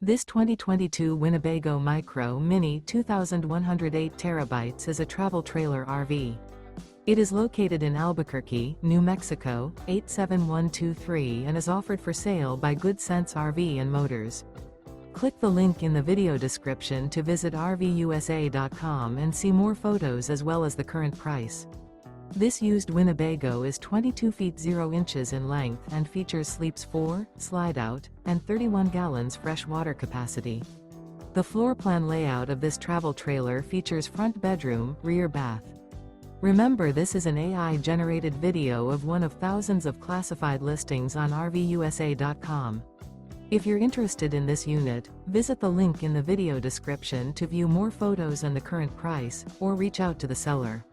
This 2022 Winnebago Micro Minnie 2108 terabytes is a travel trailer RV. It is located in Albuquerque, New Mexico, 87123 and is offered for sale by Good Sense RV and Motors. Click the link in the video description to visit RVUSA.com and see more photos as well as the current price. This used Winnebago is 22 feet 0 inches in length and features sleeps 4, slide-out, and 31 gallons fresh water capacity. The floor plan layout of this travel trailer features front bedroom, rear bath. Remember, this is an AI-generated video of one of thousands of classified listings on RVUSA.com. If you're interested in this unit, visit the link in the video description to view more photos and the current price, or reach out to the seller.